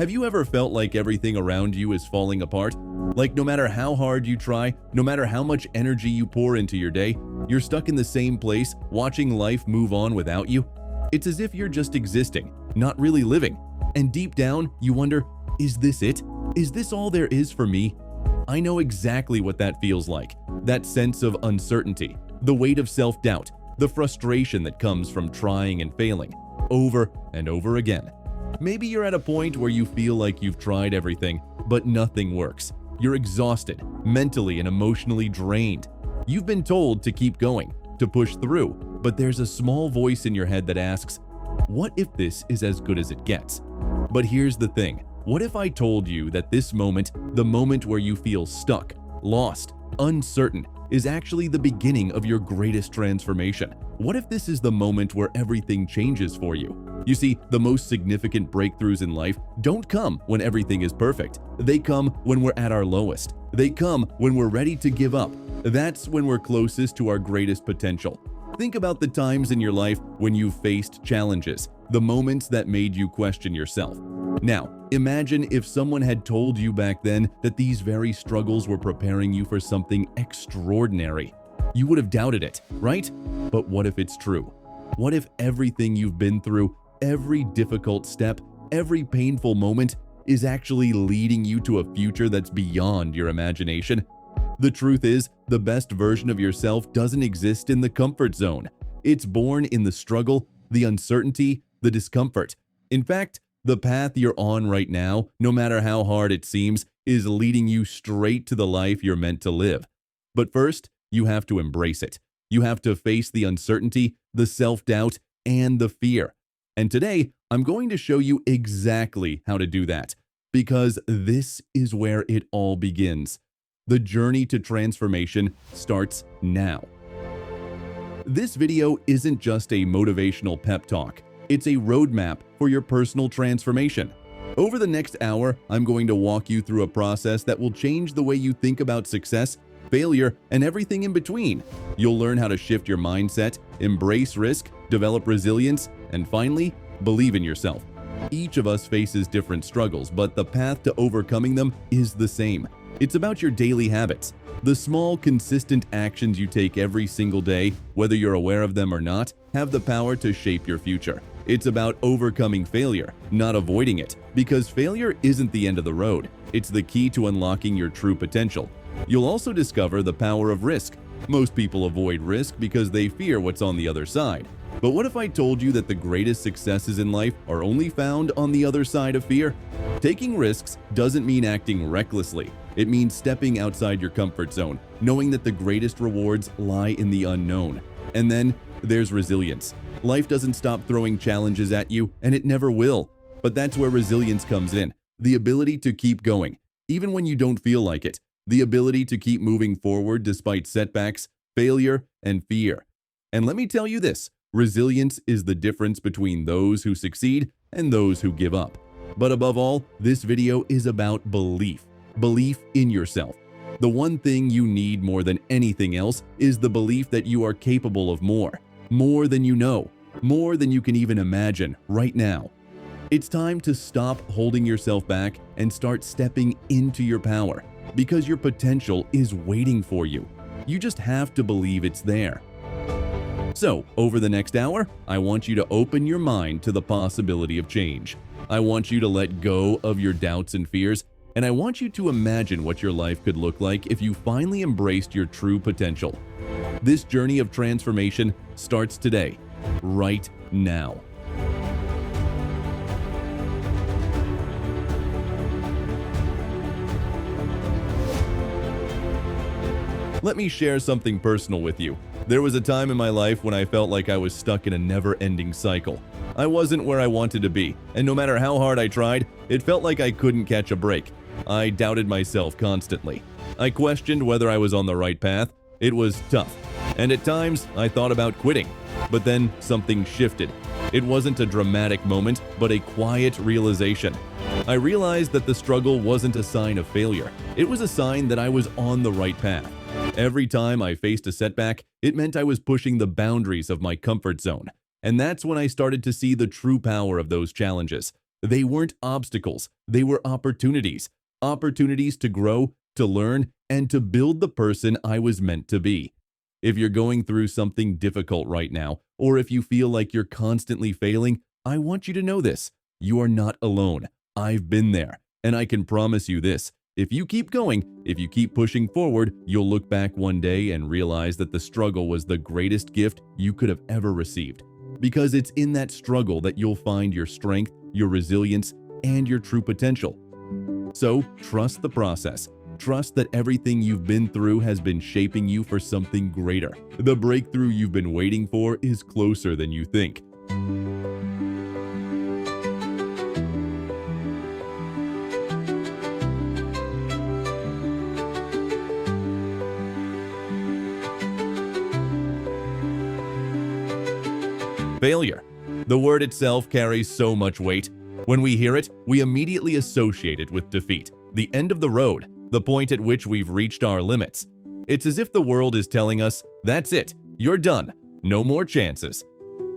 Have you ever felt like everything around you is falling apart? Like no matter how hard you try, no matter how much energy you pour into your day, you're stuck in the same place, watching life move on without you? It's as if you're just existing, not really living. And deep down, you wonder, is this it? Is this all there is for me? I know exactly what that feels like. That sense of uncertainty, the weight of self-doubt, the frustration that comes from trying and failing, over and over again. Maybe you're at a point where you feel like you've tried everything, but nothing works. You're exhausted, mentally and emotionally drained. You've been told to keep going, to push through, but there's a small voice in your head that asks, what if this is as good as it gets? But here's the thing. What if I told you that this moment, the moment where you feel stuck, lost, uncertain, is actually the beginning of your greatest transformation? What if this is the moment where everything changes for you? You see, the most significant breakthroughs in life don't come when everything is perfect. They come when we're at our lowest. They come when we're ready to give up. That's when we're closest to our greatest potential. Think about the times in your life when you faced challenges, the moments that made you question yourself. Now, imagine if someone had told you back then that these very struggles were preparing you for something extraordinary. You would have doubted it, right? But what if it's true? What if everything you've been through, every difficult step, every painful moment is actually leading you to a future that's beyond your imagination? The truth is, the best version of yourself doesn't exist in the comfort zone. It's born in the struggle, the uncertainty, the discomfort. In fact, the path you're on right now, no matter how hard it seems, is leading you straight to the life you're meant to live. But first, you have to embrace it. You have to face the uncertainty, the self-doubt, and the fear. And today, I'm going to show you exactly how to do that, because this is where it all begins. The journey to transformation starts now. This video isn't just a motivational pep talk. It's a roadmap for your personal transformation. Over the next hour, I'm going to walk you through a process that will change the way you think about success, failure, and everything in between. You'll learn how to shift your mindset, embrace risk, develop resilience, and finally, believe in yourself. Each of us faces different struggles, but the path to overcoming them is the same. It's about your daily habits. The small, consistent actions you take every single day, whether you're aware of them or not, have the power to shape your future. It's about overcoming failure, not avoiding it, because failure isn't the end of the road. It's the key to unlocking your true potential. You'll also discover the power of risk. Most people avoid risk because they fear what's on the other side. But what if I told you that the greatest successes in life are only found on the other side of fear? Taking risks doesn't mean acting recklessly. It means stepping outside your comfort zone, knowing that the greatest rewards lie in the unknown. And then there's resilience. Life doesn't stop throwing challenges at you, and it never will. But that's where resilience comes in. The ability to keep going, even when you don't feel like it. The ability to keep moving forward despite setbacks, failure, and fear. And let me tell you this, resilience is the difference between those who succeed and those who give up. But above all, this video is about belief. Belief in yourself. The one thing you need more than anything else is the belief that you are capable of more than you know, more than you can even imagine right now. It's time to stop holding yourself back and start stepping into your power, because your potential is waiting for you. You just have to believe it's there. So, over the next hour, I want you to open your mind to the possibility of change. I want you to let go of your doubts and fears, and I want you to imagine what your life could look like if you finally embraced your true potential. This journey of transformation starts today, right now. Let me share something personal with you. There was a time in my life when I felt like I was stuck in a never-ending cycle. I wasn't where I wanted to be, and no matter how hard I tried, it felt like I couldn't catch a break. I doubted myself constantly. I questioned whether I was on the right path. It was tough. And at times, I thought about quitting. But then something shifted. It wasn't a dramatic moment, but a quiet realization. I realized that the struggle wasn't a sign of failure. It was a sign that I was on the right path. Every time I faced a setback, it meant I was pushing the boundaries of my comfort zone. And that's when I started to see the true power of those challenges. They weren't obstacles, they were opportunities. Opportunities to grow, to learn, and to build the person I was meant to be. If you're going through something difficult right now, or if you feel like you're constantly failing, I want you to know this. You are not alone. I've been there, and I can promise you this. If you keep going, if you keep pushing forward, you'll look back one day and realize that the struggle was the greatest gift you could have ever received. Because it's in that struggle that you'll find your strength, your resilience, and your true potential. So, trust the process. Trust that everything you've been through has been shaping you for something greater. The breakthrough you've been waiting for is closer than you think. Failure. The word itself carries so much weight. When we hear it, we immediately associate it with defeat, the end of the road, the point at which we've reached our limits. It's as if the world is telling us, that's it, you're done, no more chances.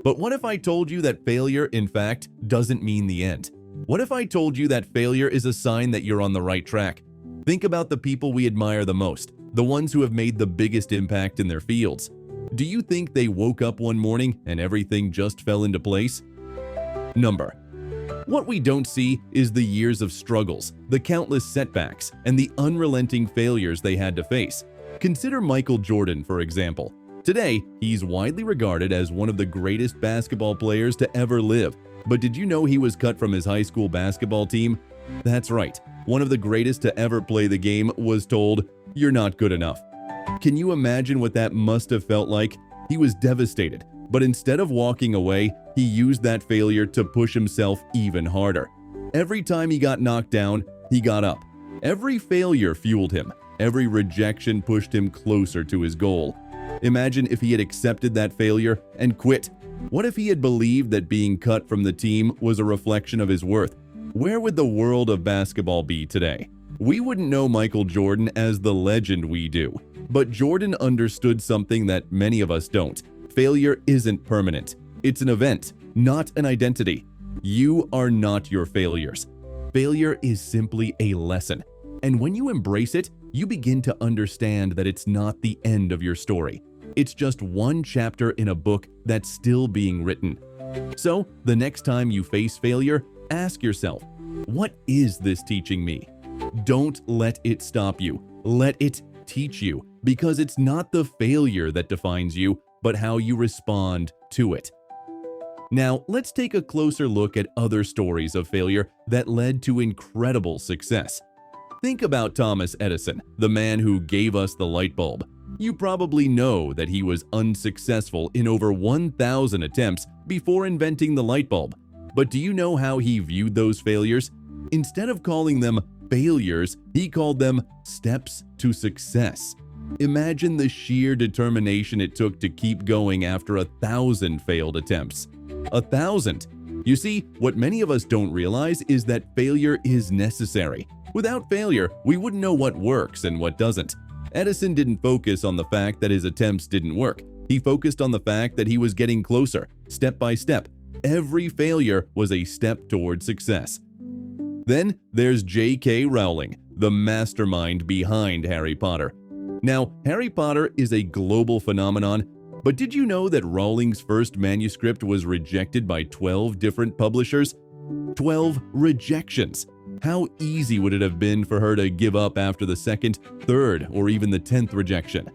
But what if I told you that failure, in fact, doesn't mean the end? What if I told you that failure is a sign that you're on the right track? Think about the people we admire the most, the ones who have made the biggest impact in their fields. Do you think they woke up one morning and everything just fell into place? Number. What we don't see is the years of struggles, the countless setbacks, and the unrelenting failures they had to face. Consider Michael Jordan, for example. Today, he's widely regarded as one of the greatest basketball players to ever live. But did you know he was cut from his high school basketball team? That's right. One of the greatest to ever play the game was told, "You're not good enough." Can you imagine what that must have felt like? He was devastated, but instead of walking away, he used that failure to push himself even harder. Every time he got knocked down, he got up. Every failure fueled him. Every rejection pushed him closer to his goal. Imagine if he had accepted that failure and quit. What if he had believed that being cut from the team was a reflection of his worth? Where would the world of basketball be today? We wouldn't know Michael Jordan as the legend we do. But Jordan understood something that many of us don't. Failure isn't permanent. It's an event, not an identity. You are not your failures. Failure is simply a lesson. And when you embrace it, you begin to understand that it's not the end of your story. It's just one chapter in a book that's still being written. So, the next time you face failure, ask yourself, what is this teaching me? Don't let it stop you. Let it teach you, because it's not the failure that defines you, but how you respond to it. Now, let's take a closer look at other stories of failure that led to incredible success. Think about Thomas Edison, the man who gave us the light bulb. You probably know that he was unsuccessful in over 1,000 attempts before inventing the light bulb. But do you know how he viewed those failures? Instead of calling them failures, he called them steps to success. Imagine the sheer determination it took to keep going after 1,000 failed attempts. 1,000! You see, what many of us don't realize is that failure is necessary. Without failure, we wouldn't know what works and what doesn't. Edison didn't focus on the fact that his attempts didn't work. He focused on the fact that he was getting closer, step by step. Every failure was a step toward success. Then there's J.K. Rowling, the mastermind behind Harry Potter. Now, Harry Potter is a global phenomenon, but did you know that Rowling's first manuscript was rejected by 12 different publishers? 12 rejections! How easy would it have been for her to give up after the second, third, or even the 10th rejection?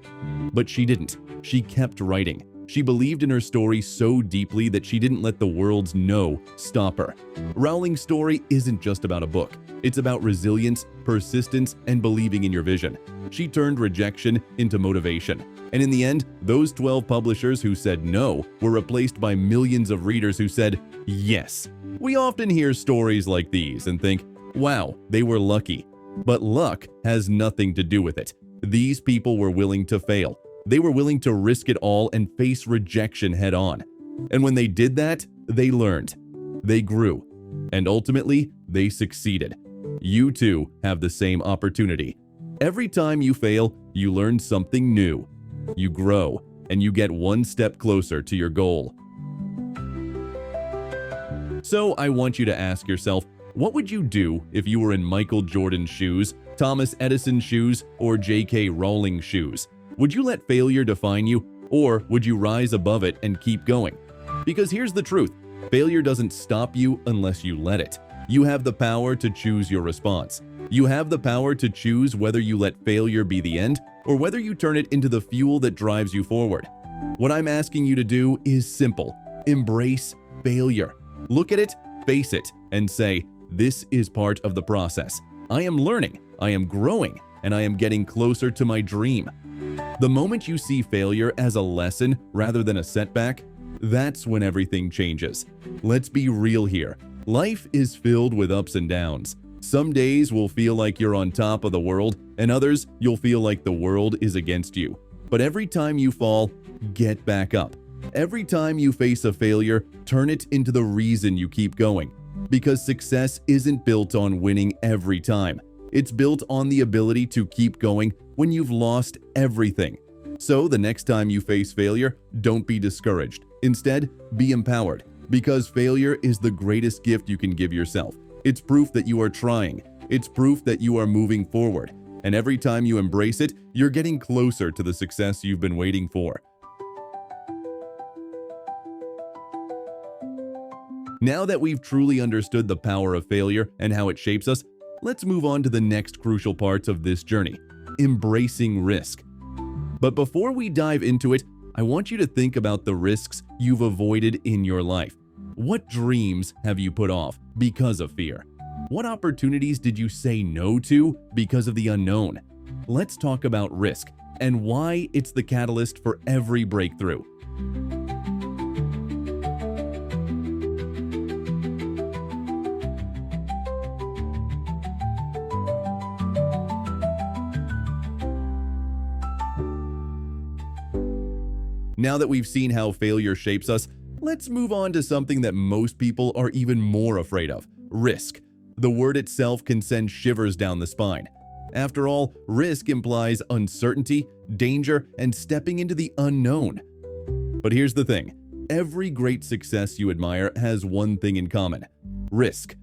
But she didn't. She kept writing. She believed in her story so deeply that she didn't let the world's no stop her. Rowling's story isn't just about a book. It's about resilience, persistence, and believing in your vision. She turned rejection into motivation. And in the end, those 12 publishers who said no were replaced by millions of readers who said yes. We often hear stories like these and think, wow, they were lucky. But luck has nothing to do with it. These people were willing to fail. They were willing to risk it all and face rejection head on. And when they did that, they learned, they grew, and ultimately, they succeeded. You too have the same opportunity. Every time you fail, you learn something new. You grow, and you get one step closer to your goal. So I want you to ask yourself, what would you do if you were in Michael Jordan's shoes, Thomas Edison's shoes, or J.K. Rowling's shoes? Would you let failure define you, or would you rise above it and keep going? Because here's the truth, failure doesn't stop you unless you let it. You have the power to choose your response. You have the power to choose whether you let failure be the end, or whether you turn it into the fuel that drives you forward. What I'm asking you to do is simple. Embrace failure. Look at it, face it, and say, this is part of the process. I am learning, I am growing, and I am getting closer to my dream. The moment you see failure as a lesson rather than a setback, that's when everything changes. Let's be real here. Life is filled with ups and downs. Some days will feel like you're on top of the world, and others you'll feel like the world is against you. But every time you fall, get back up. Every time you face a failure, turn it into the reason you keep going. Because success isn't built on winning every time. It's built on the ability to keep going when you've lost everything. So the next time you face failure, don't be discouraged. Instead, be empowered. Because failure is the greatest gift you can give yourself. It's proof that you are trying. It's proof that you are moving forward. And every time you embrace it, you're getting closer to the success you've been waiting for. Now that we've truly understood the power of failure and how it shapes us, let's move on to the next crucial parts of this journey, embracing risk. But before we dive into it, I want you to think about the risks you've avoided in your life. What dreams have you put off because of fear? What opportunities did you say no to because of the unknown? Let's talk about risk and why it's the catalyst for every breakthrough. Now that we've seen how failure shapes us, let's move on to something that most people are even more afraid of, risk. The word itself can send shivers down the spine. After all, risk implies uncertainty, danger, and stepping into the unknown. But here's the thing, every great success you admire has one thing in common, risk.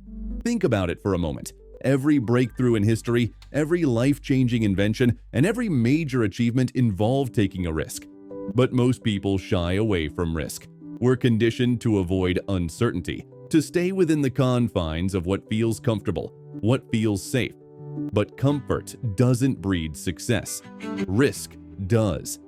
Think about it for a moment. Every breakthrough in history, every life-changing invention, and every major achievement involved taking a risk. But most people shy away from risk. We're conditioned to avoid uncertainty, to stay within the confines of what feels comfortable, what feels safe. But comfort doesn't breed success. Risk does.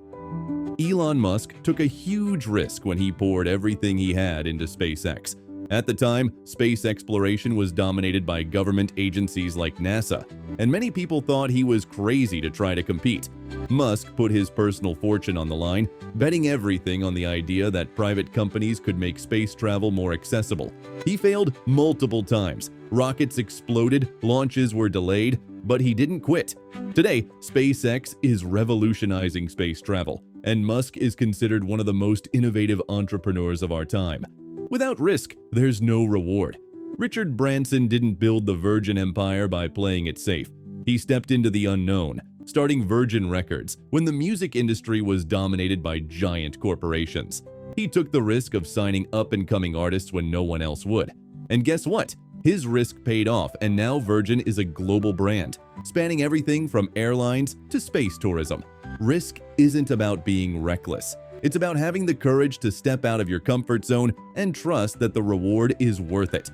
Elon Musk took a huge risk when he poured everything he had into SpaceX. At the time, space exploration was dominated by government agencies like NASA, and many people thought he was crazy to try to compete. Musk put his personal fortune on the line, betting everything on the idea that private companies could make space travel more accessible. He failed multiple times. Rockets exploded, launches were delayed, but he didn't quit. Today, SpaceX is revolutionizing space travel, and Musk is considered one of the most innovative entrepreneurs of our time. Without risk, there's no reward. Richard Branson didn't build the Virgin Empire by playing it safe. He stepped into the unknown, starting Virgin Records when the music industry was dominated by giant corporations. He took the risk of signing up-and-coming artists when no one else would. And guess what? His risk paid off, and now Virgin is a global brand, spanning everything from airlines to space tourism. Risk isn't about being reckless. It's about having the courage to step out of your comfort zone and trust that the reward is worth it.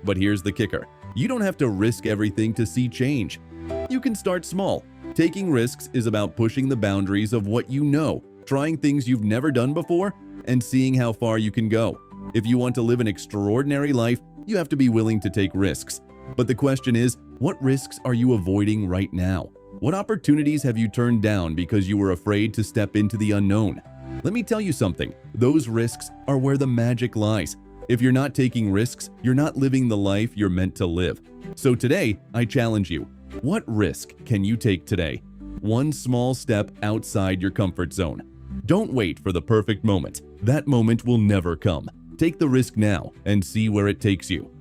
But here's the kicker. You don't have to risk everything to see change. You can start small. Taking risks is about pushing the boundaries of what you know, trying things you've never done before, and seeing how far you can go. If you want to live an extraordinary life, you have to be willing to take risks. But the question is, what risks are you avoiding right now? What opportunities have you turned down because you were afraid to step into the unknown? Let me tell you something, those risks are where the magic lies. If you're not taking risks, you're not living the life you're meant to live. So today, I challenge you. What risk can you take today? One small step outside your comfort zone. Don't wait for the perfect moment. That moment will never come. Take the risk now and see where it takes you.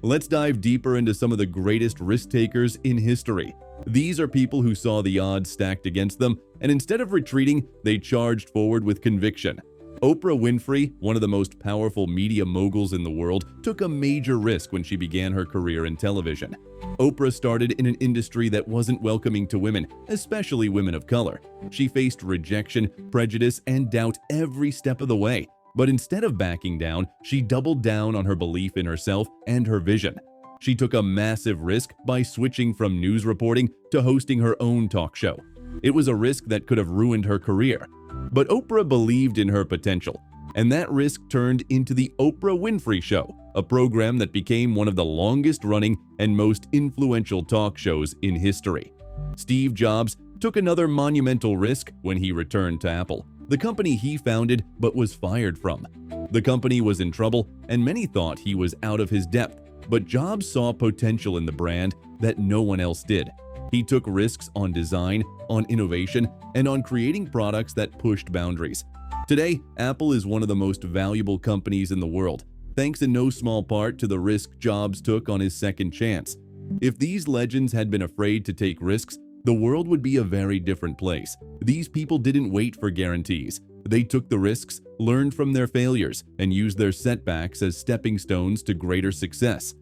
Let's dive deeper into some of the greatest risk takers in history. These are people who saw the odds stacked against them, and instead of retreating, they charged forward with conviction. Oprah Winfrey, one of the most powerful media moguls in the world, took a major risk when she began her career in television. Oprah started in an industry that wasn't welcoming to women, especially women of color. She faced rejection, prejudice, and doubt every step of the way. But instead of backing down, she doubled down on her belief in herself and her vision. She took a massive risk by switching from news reporting to hosting her own talk show. It was a risk that could have ruined her career. But Oprah believed in her potential, and that risk turned into The Oprah Winfrey Show, a program that became one of the longest-running and most influential talk shows in history. Steve Jobs took another monumental risk when he returned to Apple, the company he founded but was fired from. The company was in trouble, and many thought he was out of his depth, but Jobs saw potential in the brand that no one else did. He took risks on design, on innovation, and on creating products that pushed boundaries. Today, Apple is one of the most valuable companies in the world, thanks in no small part to the risk Jobs took on his second chance. If these legends had been afraid to take risks, the world would be a very different place. These people didn't wait for guarantees. They took the risks, learned from their failures, and used their setbacks as stepping stones to greater success.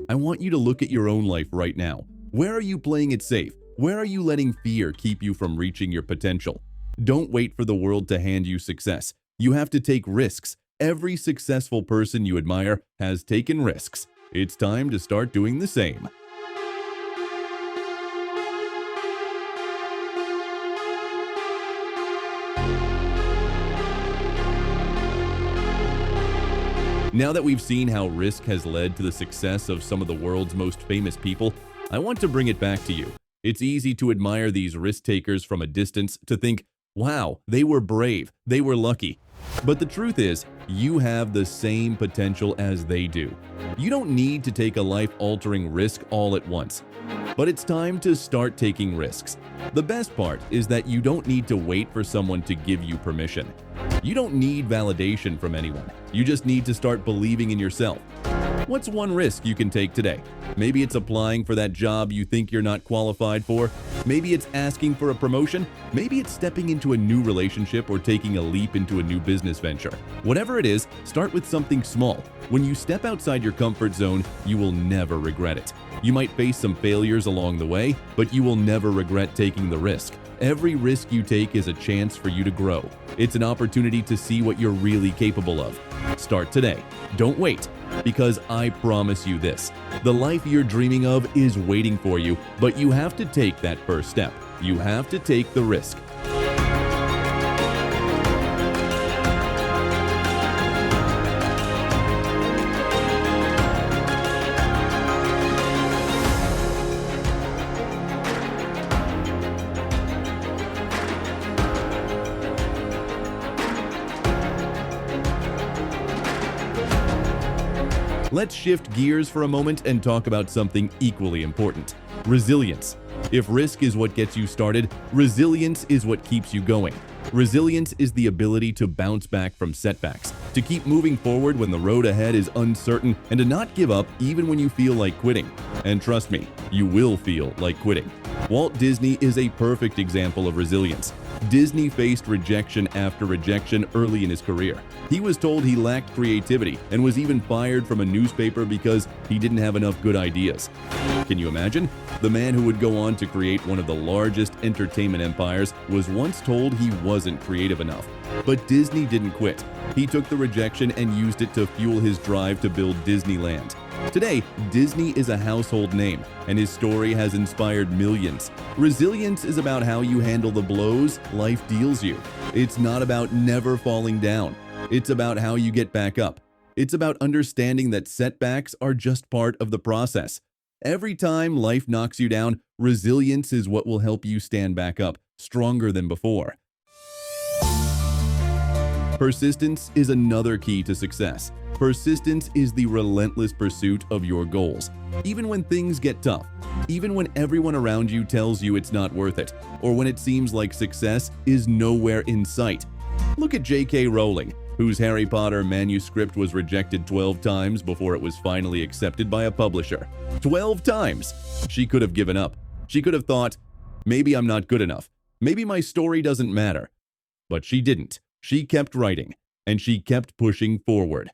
I want you to look at your own life right now. Where are you playing it safe? Where are you letting fear keep you from reaching your potential? Don't wait for the world to hand you success. You have to take risks. Every successful person you admire has taken risks. It's time to start doing the same. Now that we've seen how risk has led to the success of some of the world's most famous people, I want to bring it back to you. It's easy to admire these risk takers from a distance, to think, wow, they were brave, they were lucky. But the truth is, you have the same potential as they do. You don't need to take a life-altering risk all at once. But it's time to start taking risks. The best part is that you don't need to wait for someone to give you permission. You don't need validation from anyone. You just need to start believing in yourself. What's one risk you can take today? Maybe it's applying for that job you think you're not qualified for. Maybe it's asking for a promotion. Maybe it's stepping into a new relationship or taking a leap into a new business venture. Whatever it is, start with something small. When you step outside your comfort zone, you will never regret it. You might face some failures along the way, but you will never regret taking the risk. Every risk you take is a chance for you to grow. It's an opportunity to see what you're really capable of. Start today. Don't wait. Because I promise you this, the life you're dreaming of is waiting for you, but you have to take that first step. You have to take the risk. Let's shift gears for a moment and talk about something equally important: resilience. If risk is what gets you started, resilience is what keeps you going. Resilience is the ability to bounce back from setbacks, to keep moving forward when the road ahead is uncertain, and to not give up even when you feel like quitting. And trust me, you will feel like quitting. Walt Disney is a perfect example of resilience. Disney faced rejection after rejection early in his career. He was told he lacked creativity and was even fired from a newspaper because he didn't have enough good ideas. Can you imagine? The man who would go on to create one of the largest entertainment empires was once told he wasn't creative enough. But Disney didn't quit. He took the rejection and used it to fuel his drive to build Disneyland. Today, Disney is a household name, and his story has inspired millions. Resilience is about how you handle the blows life deals you. It's not about never falling down. It's about how you get back up. It's about understanding that setbacks are just part of the process. Every time life knocks you down, resilience is what will help you stand back up, stronger than before. Persistence is another key to success. Persistence is the relentless pursuit of your goals. Even when things get tough, even when everyone around you tells you it's not worth it, or when it seems like success is nowhere in sight. Look at J.K. Rowling, whose Harry Potter manuscript was rejected 12 times before it was finally accepted by a publisher. 12 times! She could have given up. She could have thought, maybe I'm not good enough. Maybe my story doesn't matter. But she didn't. She kept writing, and she kept pushing forward.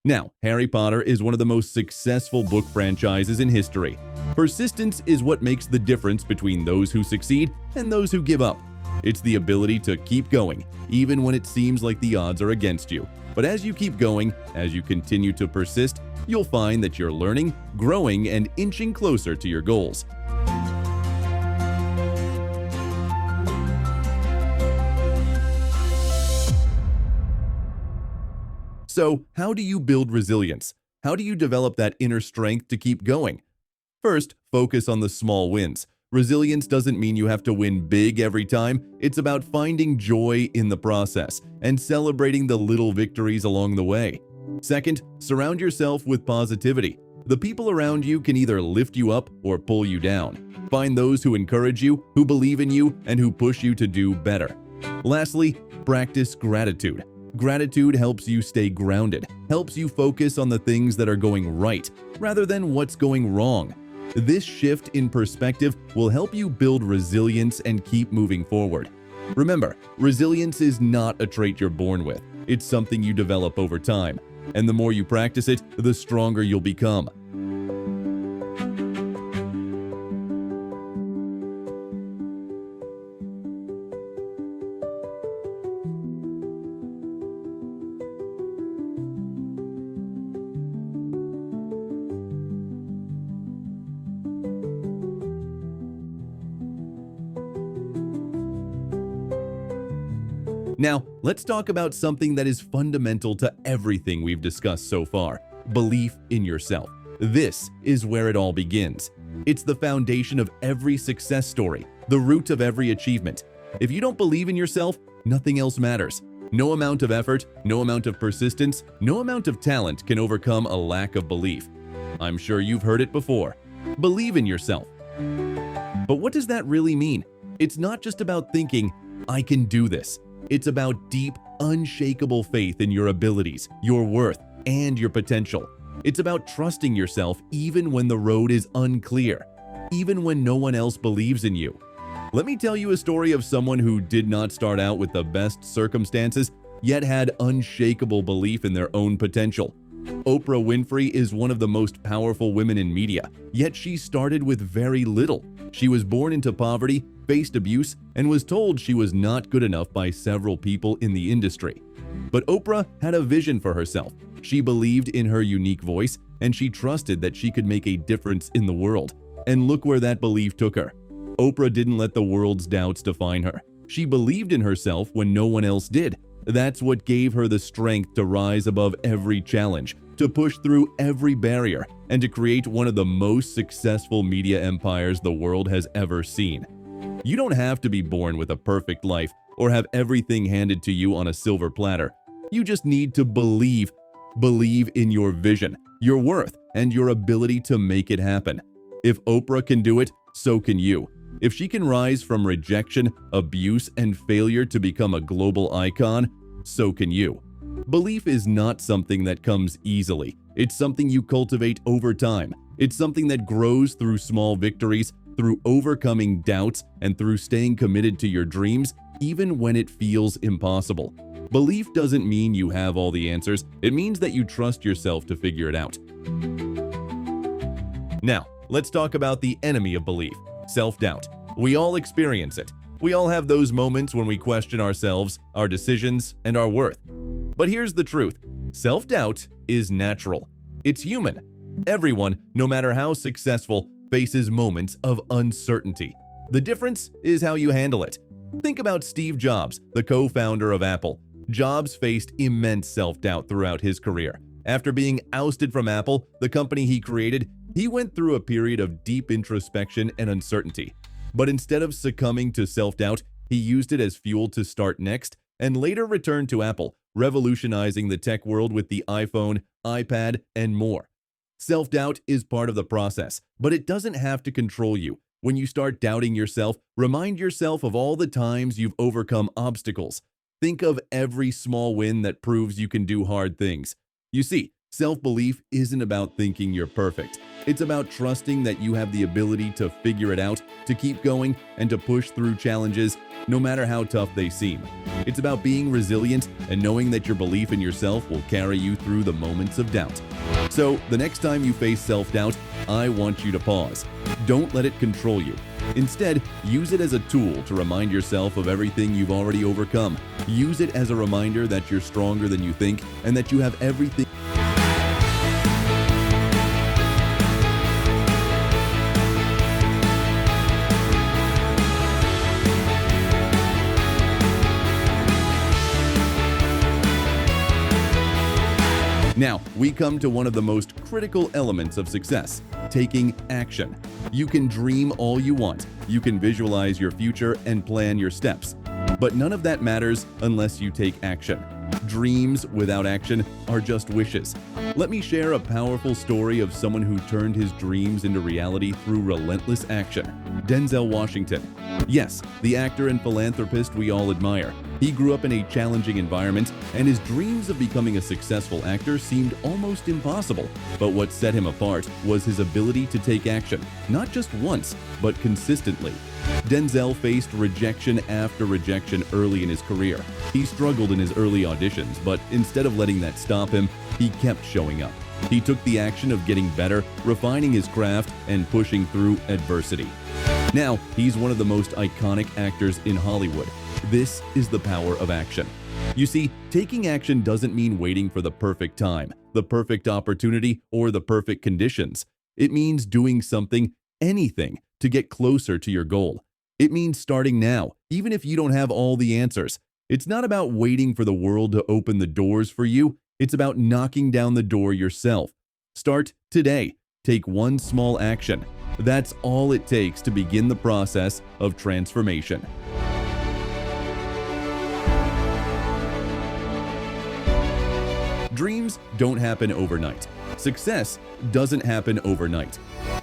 Now, Harry Potter is one of the most successful book franchises in history. Persistence is what makes the difference between those who succeed and those who give up. It's the ability to keep going, even when it seems like the odds are against you. But as you keep going, as you continue to persist, you'll find that you're learning, growing, and inching closer to your goals. So, how do you build resilience? How do you develop that inner strength to keep going? First, focus on the small wins. Resilience doesn't mean you have to win big every time. It's about finding joy in the process and celebrating the little victories along the way. Second, surround yourself with positivity. The people around you can either lift you up or pull you down. Find those who encourage you, who believe in you, and who push you to do better. Lastly, practice gratitude. Gratitude helps you stay grounded, helps you focus on the things that are going right, rather than what's going wrong. This shift in perspective will help you build resilience and keep moving forward. Remember, resilience is not a trait you're born with. It's something you develop over time. And the more you practice it, the stronger you'll become. Now, let's talk about something that is fundamental to everything we've discussed so far: belief in yourself. This is where it all begins. It's the foundation of every success story, the root of every achievement. If you don't believe in yourself, nothing else matters. No amount of effort, no amount of persistence, no amount of talent can overcome a lack of belief. I'm sure you've heard it before. Believe in yourself. But what does that really mean? It's not just about thinking, "I can do this." It's about deep, unshakable faith in your abilities, your worth, and your potential. It's about trusting yourself even when the road is unclear, even when no one else believes in you. Let me tell you a story of someone who did not start out with the best circumstances, yet had unshakable belief in their own potential. Oprah Winfrey is one of the most powerful women in media, yet she started with very little. She was born into poverty, faced abuse, and was told she was not good enough by several people in the industry. But Oprah had a vision for herself. She believed in her unique voice, and she trusted that she could make a difference in the world. And look where that belief took her. Oprah didn't let the world's doubts define her. She believed in herself when no one else did. That's what gave her the strength to rise above every challenge, to push through every barrier, and to create one of the most successful media empires the world has ever seen. You don't have to be born with a perfect life or have everything handed to you on a silver platter. You just need to believe. Believe in your vision, your worth, and your ability to make it happen. If Oprah can do it, so can you. If she can rise from rejection, abuse, and failure to become a global icon, so can you. Belief is not something that comes easily. It's something you cultivate over time. It's something that grows through small victories, through overcoming doubts, and through staying committed to your dreams, even when it feels impossible. Belief doesn't mean you have all the answers. It means that you trust yourself to figure it out. Now, let's talk about the enemy of belief: self-doubt. We all experience it. We all have those moments when we question ourselves, our decisions, and our worth. But here's the truth: self-doubt is natural. It's human. Everyone, no matter how successful, faces moments of uncertainty. The difference is how you handle it. Think about Steve Jobs, the co-founder of Apple. Jobs faced immense self-doubt throughout his career. After being ousted from Apple, the company he created, he went through a period of deep introspection and uncertainty. But instead of succumbing to self-doubt, he used it as fuel to start next and later returned to Apple, revolutionizing the tech world with the iPhone, iPad, and more. Self-doubt is part of the process, but it doesn't have to control you. When you start doubting yourself, remind yourself of all the times you've overcome obstacles. Think of every small win that proves you can do hard things. You see, Self-belief isn't about thinking you're perfect. It's about trusting that you have the ability to figure it out, to keep going, and to push through challenges, no matter how tough they seem. It's about being resilient and knowing that your belief in yourself will carry you through the moments of doubt. So, the next time you face self-doubt, I want you to pause. Don't let it control you. Instead, use it as a tool to remind yourself of everything you've already overcome. Use it as a reminder that you're stronger than you think and that you have everything. Now, we come to one of the most critical elements of success: taking action. You can dream all you want, you can visualize your future and plan your steps, but none of that matters unless you take action. Dreams without action are just wishes. Let me share a powerful story of someone who turned his dreams into reality through relentless action. Denzel Washington. Yes, the actor and philanthropist we all admire. He grew up in a challenging environment, and his dreams of becoming a successful actor seemed almost impossible. But what set him apart was his ability to take action, not just once, but consistently. Denzel faced rejection after rejection early in his career. He struggled in his early auditions, but instead of letting that stop him, he kept showing up. He took the action of getting better, refining his craft, and pushing through adversity. Now, he's one of the most iconic actors in Hollywood. This is the power of action. You see, taking action doesn't mean waiting for the perfect time, the perfect opportunity, or the perfect conditions. It means doing something, anything, to get closer to your goal. It means starting now, even if you don't have all the answers. It's not about waiting for the world to open the doors for you. It's about knocking down the door yourself. Start today. Take one small action. That's all it takes to begin the process of transformation. Dreams don't happen overnight. Success doesn't happen overnight.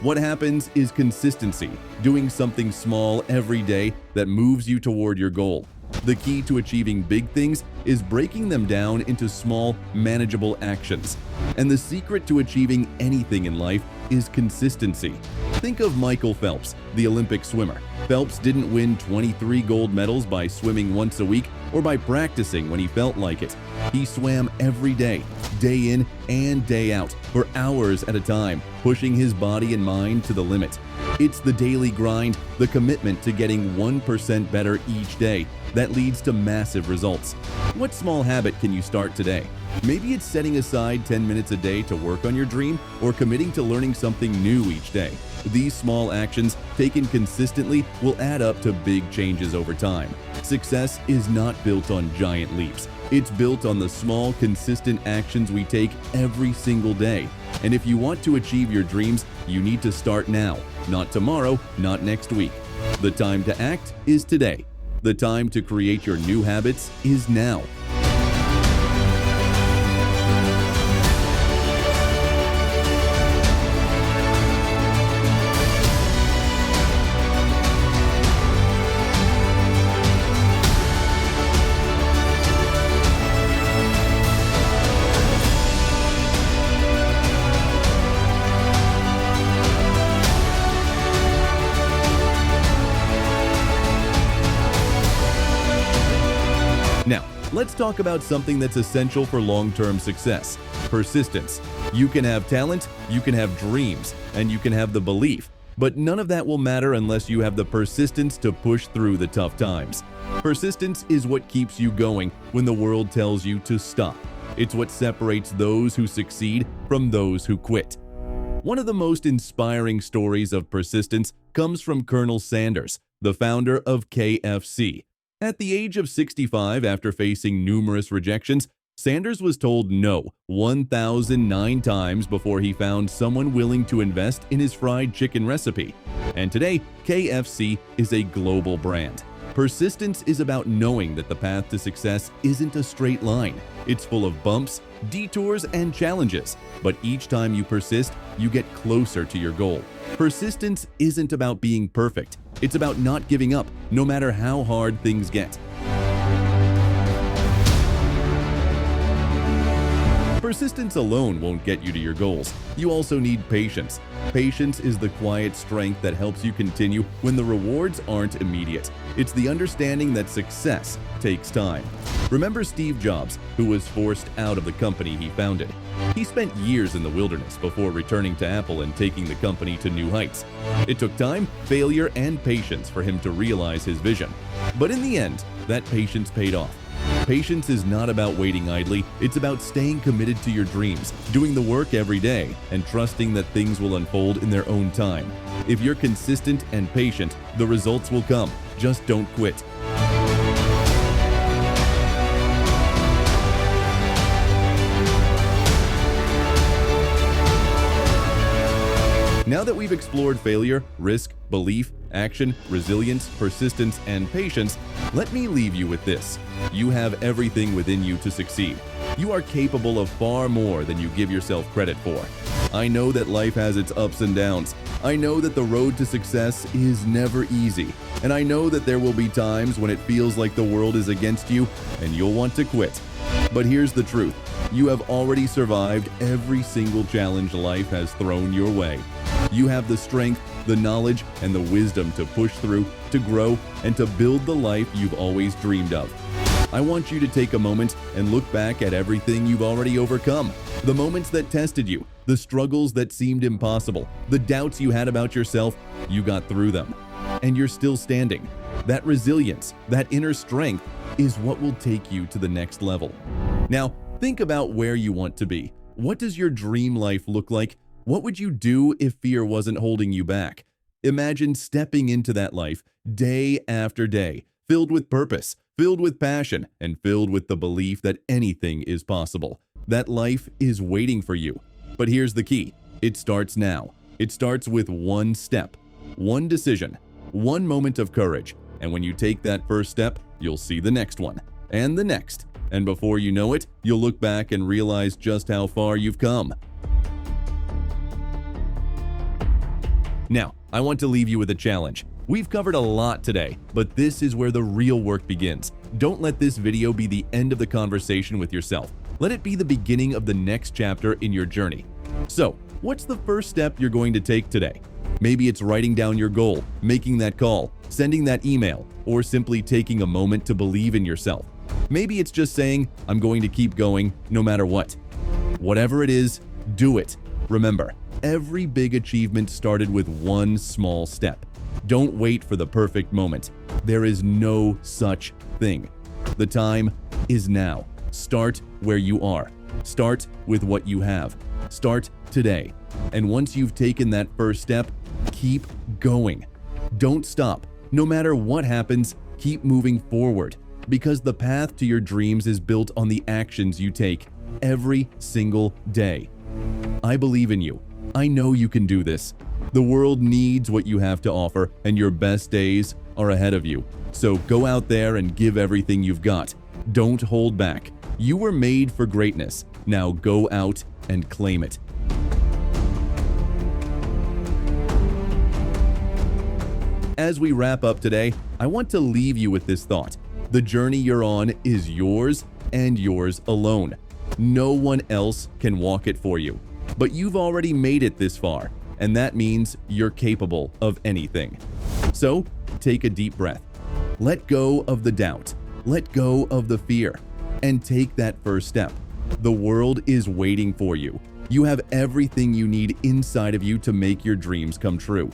What happens is consistency, doing something small every day that moves you toward your goal. The key to achieving big things is breaking them down into small, manageable actions. And the secret to achieving anything in life is consistency. Think of Michael Phelps, the Olympic swimmer. Phelps didn't win 23 gold medals by swimming once a week or by practicing when he felt like it. He swam every day, day in and day out, for hours at a time, pushing his body and mind to the limit. It's the daily grind, the commitment to getting 1% better each day that leads to massive results. What small habit can you start today? Maybe it's setting aside 10 minutes a day to work on your dream, or committing to learning something new each day. These small actions, taken consistently, will add up to big changes over time. Success is not built on giant leaps. It's built on the small, consistent actions we take every single day. And if you want to achieve your dreams, you need to start now, not tomorrow, not next week. The time to act is today. The time to create your new habits is now. Now, let's talk about something that's essential for long-term success: persistence. You can have talent, you can have dreams, and you can have the belief, but none of that will matter unless you have the persistence to push through the tough times. Persistence is what keeps you going when the world tells you to stop. It's what separates those who succeed from those who quit. One of the most inspiring stories of persistence comes from Colonel Sanders, the founder of KFC. At the age of 65, after facing numerous rejections, Sanders was told no 1,009 times before he found someone willing to invest in his fried chicken recipe. And today, KFC is a global brand. Persistence is about knowing that the path to success isn't a straight line. It's full of bumps, detours, and challenges. But each time you persist, you get closer to your goal. Persistence isn't about being perfect. It's about not giving up, no matter how hard things get. Persistence alone won't get you to your goals. You also need patience. Patience is the quiet strength that helps you continue when the rewards aren't immediate. It's the understanding that success takes time. Remember Steve Jobs, who was forced out of the company he founded. He spent years in the wilderness before returning to Apple and taking the company to new heights. It took time, failure, and patience for him to realize his vision. But in the end, that patience paid off. Patience is not about waiting idly, it's about staying committed to your dreams, doing the work every day, and trusting that things will unfold in their own time. If you're consistent and patient, the results will come. Just don't quit. Now that we've explored failure, risk, belief, action, resilience, persistence, and patience, let me leave you with this. You have everything within you to succeed. You are capable of far more than you give yourself credit for. I know that life has its ups and downs. I know that the road to success is never easy. And I know that there will be times when it feels like the world is against you and you'll want to quit. But here's the truth. You have already survived every single challenge life has thrown your way. You have the strength, the knowledge, and the wisdom to push through, to grow, and to build the life you've always dreamed of. I want you to take a moment and look back at everything you've already overcome. The moments that tested you, the struggles that seemed impossible, the doubts you had about yourself, you got through them. And you're still standing. That resilience, that inner strength, is what will take you to the next level. Now, think about where you want to be. What does your dream life look like? What would you do if fear wasn't holding you back? Imagine stepping into that life day after day, filled with purpose, filled with passion, and filled with the belief that anything is possible. That life is waiting for you. But here's the key. It starts now. It starts with one step, one decision, one moment of courage. And when you take that first step, you'll see the next one, and the next. And before you know it, you'll look back and realize just how far you've come. Now, I want to leave you with a challenge. We've covered a lot today, but this is where the real work begins. Don't let this video be the end of the conversation with yourself. Let it be the beginning of the next chapter in your journey. So, what's the first step you're going to take today? Maybe it's writing down your goal, making that call, sending that email, or simply taking a moment to believe in yourself. Maybe it's just saying, I'm going to keep going no matter what. Whatever it is, do it. Remember, every big achievement started with one small step. Don't wait for the perfect moment. There is no such thing. The time is now. Start where you are. Start with what you have. Start today. And once you've taken that first step, keep going. Don't stop. No matter what happens, keep moving forward. Because the path to your dreams is built on the actions you take every single day. I believe in you. I know you can do this. The world needs what you have to offer, and your best days are ahead of you. So go out there and give everything you've got. Don't hold back. You were made for greatness. Now go out and claim it. As we wrap up today, I want to leave you with this thought. The journey you're on is yours and yours alone. No one else can walk it for you. But you've already made it this far, and that means you're capable of anything. So, take a deep breath. Let go of the doubt. Let go of the fear. And take that first step. The world is waiting for you. You have everything you need inside of you to make your dreams come true.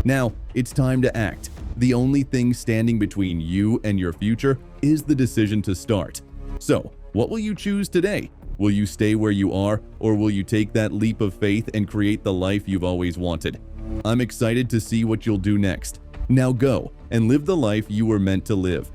Now, it's time to act. The only thing standing between you and your future is the decision to start. So, what will you choose today? Will you stay where you are, or will you take that leap of faith and create the life you've always wanted? I'm excited to see what you'll do next. Now go and live the life you were meant to live.